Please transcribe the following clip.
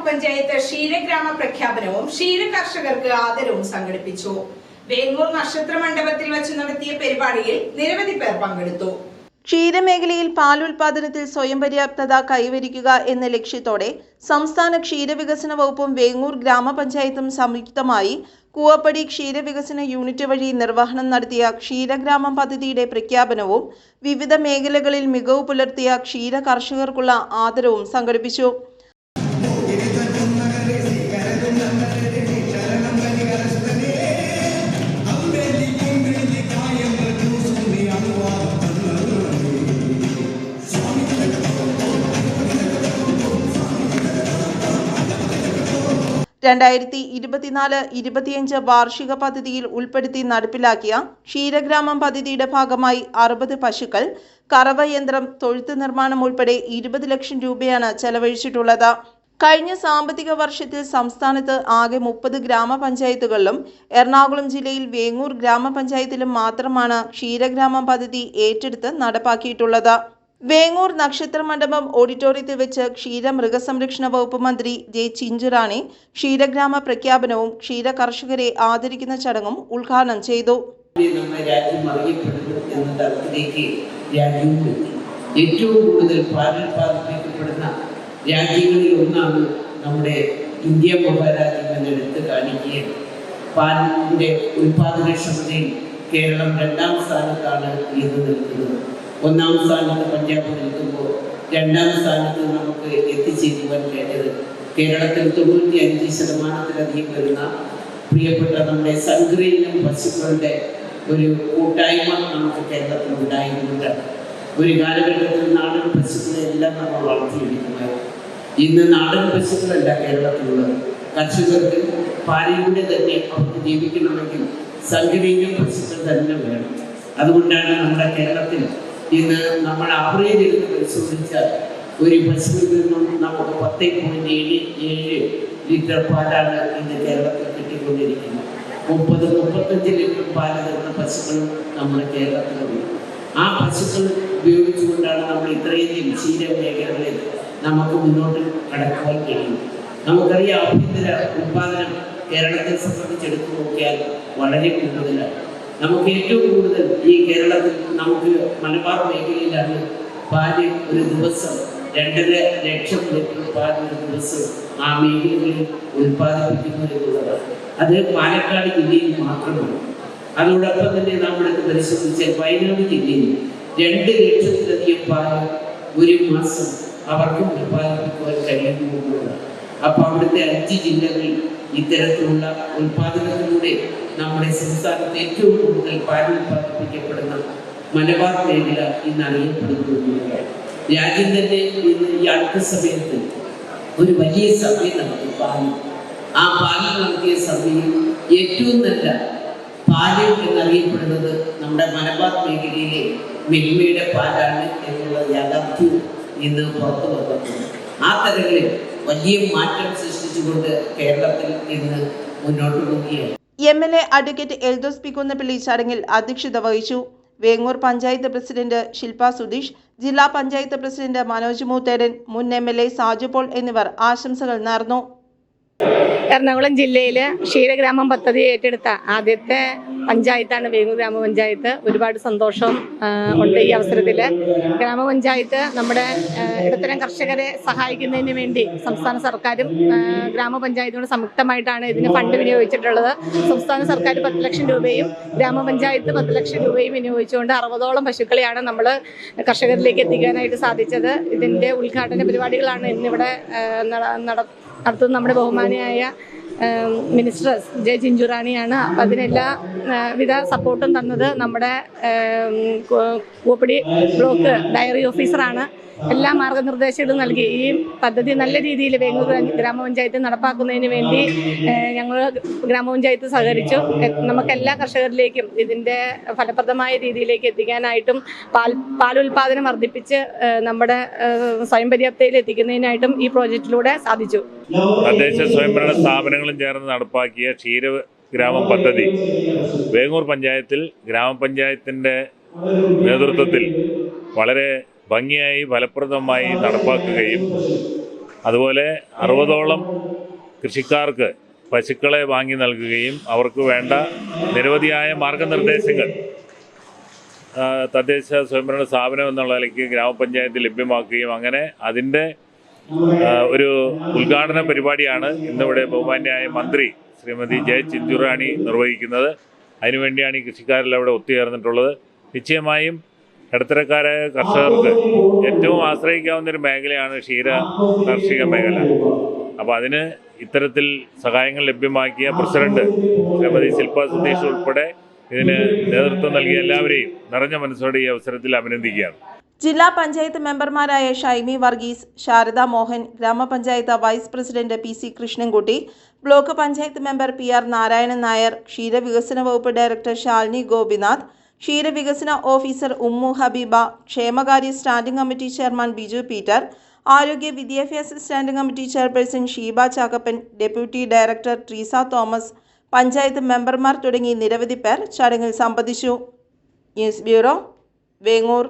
ഗ്രാമപഞ്ചായത്ത് ക്ഷീരഗ്രാമ പ്രഖ്യാപനവും ക്ഷീര കർഷകർക്ക് ആദരവും സംഘടിപ്പിച്ചു. വേങ്ങൂർ നക്ഷത്ര മണ്ഡപത്തിൽ വെച്ച് നടത്തിയ പരിപാടിയിൽ നിരവധി പേർ പങ്കെടുത്തു. ക്ഷീരമേഖലയിൽ പാൽ ഉൽപാദനത്തിൽ സ്വയം പര്യാപ്തത കൈവരിക്കുക എന്ന ലക്ഷ്യത്തോടെ സംസ്ഥാന ക്ഷീരവികസന വകുപ്പും വേങ്ങൂർ ഗ്രാമപഞ്ചായത്തും സംയുക്തമായി കൂവപ്പടി ക്ഷീരവികസന യൂണിറ്റ് വഴി നിർവഹണം നടത്തിയ ക്ഷീരഗ്രാമം പദ്ധതിയുടെ പ്രഖ്യാപനവും വിവിധ മേഖലകളിൽ മികവ് പുലർത്തിയ ക്ഷീര കർഷകർക്കുള്ള ആദരവും സംഘടിപ്പിച്ചു. രണ്ടായിരത്തി 24-25 വാർഷിക പദ്ധതിയിൽ ഉൾപ്പെടുത്തി നടപ്പിലാക്കിയ ക്ഷീരഗ്രാമം പദ്ധതിയുടെ ഭാഗമായി 60 പശുക്കൾ, കറവ യന്ത്രം, തൊഴുത്ത് നിർമ്മാണം ഉൾപ്പെടെ 20 ലക്ഷം രൂപയാണ് ചെലവഴിച്ചിട്ടുള്ളത്. കഴിഞ്ഞ സാമ്പത്തിക വർഷത്തിൽ സംസ്ഥാനത്ത് ആകെ 30 ഗ്രാമപഞ്ചായത്തുകളിലും എറണാകുളം ജില്ലയിൽ വേങ്ങൂർ ഗ്രാമപഞ്ചായത്തിലും മാത്രമാണ് ക്ഷീരഗ്രാമം പദ്ധതി ഏറ്റെടുത്ത് നടപ്പാക്കിയിട്ടുള്ളത്. വേങ്ങൂർ നക്ഷത്ര മണ്ഡപം ഓഡിറ്റോറിയത്തിൽ വെച്ച് ക്ഷീര മൃഗസംരക്ഷണ വകുപ്പ് മന്ത്രി ജെ ചിഞ്ചുറാണി ക്ഷീരഗ്രാമ പ്രഖ്യാപനവും ക്ഷീര കർഷകരെ ആദരിക്കുന്ന ചടങ്ങും ഉദ്ഘാടനം ചെയ്തു. ഏറ്റവും കൂടുതൽ പാൽ ഉൽപ്പാദിപ്പിക്കപ്പെടുന്ന രാജ്യങ്ങളിൽ ഒന്നാണ് നമ്മുടെ ഇന്ത്യ മഹാരാജ്യം എന്ന് എടുത്ത് കാണിക്കുകയാണ്. പാലിൻ്റെ ഉൽപാദനക്ഷമതയിൽ കേരളം 2ാം സ്ഥാനത്താണ് ഇന്ന് നിൽക്കുന്നത്. 1ാം സ്ഥാനത്ത് പഞ്ചാബ് നിൽക്കുമ്പോൾ 2ാം സ്ഥാനത്ത് നമുക്ക് എത്തിച്ചേരുവാൻ കഴിഞ്ഞത് കേരളത്തിൽ 95% വരുന്ന പ്രിയപ്പെട്ട നമ്മുടെ സങ്കരയിനം പശുക്കളുടെ ഒരു കൂട്ടായ്മ നമുക്ക് കേരളത്തിൽ ഉണ്ടായിരുന്നുണ്ടാണ്. ഒരു കാലഘട്ടത്തിൽ നാടൻ പശുക്കളെ എല്ലാം നമ്മൾ വളർത്തിയെടുക്കുമായിരുന്നു. ഇന്ന് നാടൻ പശുക്കളല്ല കേരളത്തിലുള്ളത്. കർഷകർക്ക് പാലിലൂടെ തന്നെ അവർക്ക് ജീവിക്കണമെങ്കിൽ സങ്കരയിനം പശുക്കൾ തന്നെ വേണം. അതുകൊണ്ടാണ് നമ്മുടെ കേരളത്തിൽ ഇന്ന് നമ്മൾ ആവറേജ് എടുത്ത് പരിശോധിച്ചാൽ ഒരു പശുവിൽ നിന്നും നമുക്ക് 10.77 ലിറ്റർ പാലാണ് ഇന്ന് കേരളത്തിൽ കിട്ടിക്കൊണ്ടിരിക്കുന്നത്. 30-35 ലിറ്റർ പാല് തരുന്ന പശുക്കളും നമ്മുടെ കേരളത്തിലുണ്ട്. ആ പശുക്കൾ ഉപയോഗിച്ചുകൊണ്ടാണ് നമ്മൾ ഇത്രയധികം ക്ഷീര മേഖലകളിൽ നമുക്ക് മുന്നോട്ട് കടക്കുവാൻ കഴിയും. നമുക്കറിയാം, ആഭ്യന്തര ഉൽപാദനം കേരളത്തെ സംബന്ധിച്ചെടുത്ത് നോക്കിയാൽ വളരെ കൂടുതലാണ്. നമുക്ക് ഏറ്റവും കൂടുതൽ ഈ കേരളത്തിൽ നമുക്ക് മലബാർ മേഖലയിലാണ് പാല് ഒരു ദിവസം 2.5 ലക്ഷം ലിറ്റർ പാല് ഒരു ദിവസം ആ മേഖലകളിൽ ഉൽപ്പാദിപ്പിക്കുന്നു എന്നുള്ളതാണ്. അത് പാലക്കാട് ജില്ലയിൽ മാത്രമാണ്. അതോടൊപ്പം തന്നെ നമ്മളൊക്കെ പരിശോധിച്ചാൽ വയനാട് ജില്ലയിൽ 2 ലക്ഷത്തിലധികം പാല് ഒരു മാസം അവർക്ക് ഉൽപ്പാദിപ്പിക്കുവാൻ കഴിയുന്നതാണ്. അപ്പോൾ അവിടുത്തെ 5 ജില്ലകളിൽ ഇത്തരത്തിലുള്ള ഉൽപാദനത്തിലൂടെ നമ്മുടെ സംസ്ഥാനത്ത് ഏറ്റവും കൂടുതൽ പാൽ ഉൽപ്പാദിപ്പിക്കപ്പെടുന്ന മലബാർ മേഖല ഇന്ന് അറിയപ്പെടുന്നു. രാജ്യം തന്നെ ഇന്ന് ഈ അടുത്ത സമയത്ത് ഒരു വലിയ സഭ നടത്തി പാലിൽ. ആ പാലിൽ നടത്തിയ സഭയിൽ ഏറ്റവും നല്ല പാല് എന്നറിയപ്പെടുന്നത് നമ്മുടെ മലബാർ മേഖലയിലെ മിൽമയുടെ പാലാണ് എന്നുള്ള യാഥാർത്ഥ്യവും ഇന്ന് പുറത്തു വന്നിട്ടുണ്ട്. ആ തരങ്ങളിൽ വലിയ മാറ്റം സൃഷ്ടിച്ചുകൊണ്ട് കേരളത്തിൽ ഇന്ന് മുന്നോട്ട് പോവുകയാണ്. MLA advocate Eldhose P Kunnappilly ചടങ്ങിൽ അധ്യക്ഷത വഹിച്ചു. വേങ്ങൂർ പഞ്ചായത്ത് പ്രസിഡന്റ് ശില്പ സുധീഷ്, ജില്ലാ പഞ്ചായത്ത് പ്രസിഡന്റ് മനോജ് മൂത്തേടൻ, മുൻ MLA സാജു പോൾ എന്നിവർ ആശംസകൾ നേർന്നു. എറണാകുളം ജില്ലയിൽ ക്ഷീരഗ്രാമം പദ്ധതി ഏറ്റെടുത്ത ആദ്യത്തെ പഞ്ചായത്താണ് വേങ്ങൂർ ഗ്രാമപഞ്ചായത്ത്. ഒരുപാട് സന്തോഷം ഉണ്ട് ഈ അവസരത്തിൽ. ഗ്രാമപഞ്ചായത്ത് നമ്മുടെ ഇടത്തരം കർഷകരെ സഹായിക്കുന്നതിന് വേണ്ടി സംസ്ഥാന സർക്കാരും ഗ്രാമപഞ്ചായത്തിനോട് സംയുക്തമായിട്ടാണ് ഇതിന് ഫണ്ട് വിനിയോഗിച്ചിട്ടുള്ളത്. സംസ്ഥാന സർക്കാർ 10 ലക്ഷം രൂപയും ഗ്രാമപഞ്ചായത്ത് 10 ലക്ഷം രൂപയും വിനിയോഗിച്ചുകൊണ്ട് 60ഓളം പശുക്കളെയാണ് നമ്മൾ കർഷകരിലേക്ക് എത്തിക്കാനായിട്ട് സാധിച്ചത്. ഇതിൻ്റെ ഉദ്ഘാടന പരിപാടികളാണ് ഇന്നിവിടെ നടത്തുന്നത് നമ്മുടെ ബഹുമാനിയായ മിനിസ്റ്റർ ജെ ചിഞ്ചുറാണിയാണ്. അപ്പം അതിനെല്ലാ വിധ സപ്പോർട്ടും തന്നത് നമ്മുടെ കൂവപ്പടി ബ്ലോക്ക് ഡയറി ഓഫീസറാണ്. എല്ലാ മാർഗനിർദ്ദേശങ്ങളും നൽകി ഈ പദ്ധതി നല്ല രീതിയിൽ വേങ്ങൂർ ഗ്രാമപഞ്ചായത്ത് നടപ്പാക്കുന്നതിന് വേണ്ടി ഞങ്ങൾ ഗ്രാമപഞ്ചായത്ത് സഹകരിച്ചു. നമുക്ക് എല്ലാ കർഷകരിലേക്കും ഇതിൻ്റെ ഫലപ്രദമായ രീതിയിലേക്ക് എത്തിക്കാനായിട്ടും പാലുൽപാദനം വർദ്ധിപ്പിച്ച് നമ്മുടെ സ്വയം പര്യാപ്തതയിൽ എത്തിക്കുന്നതിനായിട്ടും ഈ പ്രോജക്റ്റിലൂടെ സാധിച്ചു. തദ്ദേശ സ്വയംഭരണ സ്ഥാപനങ്ങളും ചേർന്ന് നടപ്പാക്കിയ ക്ഷീരഗ്രാമം പദ്ധതി വേങ്ങൂർ പഞ്ചായത്തിൽ ഗ്രാമപഞ്ചായത്തിൻ്റെ നേതൃത്വത്തിൽ വളരെ ഭംഗിയായി ഫലപ്രദമായി നടപ്പാക്കുകയും അതുപോലെ 60ഓളം കൃഷിക്കാർക്ക് പശുക്കളെ വാങ്ങി നൽകുകയും അവർക്ക് വേണ്ട നിരവധിയായ മാർഗനിർദ്ദേശങ്ങൾ തദ്ദേശ സ്വയംഭരണ സ്ഥാപനം എന്നുള്ള നിലയ്ക്ക് ഗ്രാമപഞ്ചായത്ത് ലഭ്യമാക്കുകയും അങ്ങനെ അതിൻ്റെ ഒരു ഉദ്ഘാടന പരിപാടിയാണ് ഇന്നിവിടെ ബഹുമാന്യായ മന്ത്രി ശ്രീമതി ജെ ചിഞ്ചുറാണി നിർവഹിക്കുന്നത്. അതിനുവേണ്ടിയാണ് ഈ കൃഷിക്കാരെല്ലാം ഇവിടെ ഒത്തുചേർന്നിട്ടുള്ളത്. നിശ്ചയമായും ഇടത്തരക്കാരായ കർഷകർക്ക് ഏറ്റവും ആശ്രയിക്കാവുന്നൊരു മേഖലയാണ് ക്ഷീര കാർഷിക മേഖല. അപ്പോൾ അതിന് ഇത്തരത്തിൽ സഹായങ്ങൾ ലഭ്യമാക്കിയ പ്രസിഡന്റ് ശ്രീമതി ശില്പ സതീഷ് ഉൾപ്പെടെ ഇതിന് നേതൃത്വം നൽകിയ എല്ലാവരെയും നിറഞ്ഞ മനസ്സോടെ ഈ അവസരത്തിൽ അഭിനന്ദിക്കുകയാണ്. ജില്ലാ പഞ്ചായത്ത് മെമ്പർമാരായ ഷൈമി വർഗീസ്, ശാരദ മോഹൻ, ഗ്രാമപഞ്ചായത്ത് vice president PC Krishnankutty, block panchayat member PR Narayanan Nair, ക്ഷീരവികസന വകുപ്പ് ഡയറക്ടർ ശാലിനി ഗോപിനാഥ്, ക്ഷീരവികസന ഓഫീസർ ഉമ്മു ഹബീബ, ക്ഷേമകാര്യ standing committee chairman Biju Peter, ആരോഗ്യ വിദ്യാഭ്യാസ standing committee chairperson Sheeba Chackappan, deputy director Treesa Thomas, panchayat മെമ്പർമാർ തുടങ്ങി നിരവധി പേർ ചടങ്ങിൽ സംബന്ധിച്ചു. News bureau, Vengoor.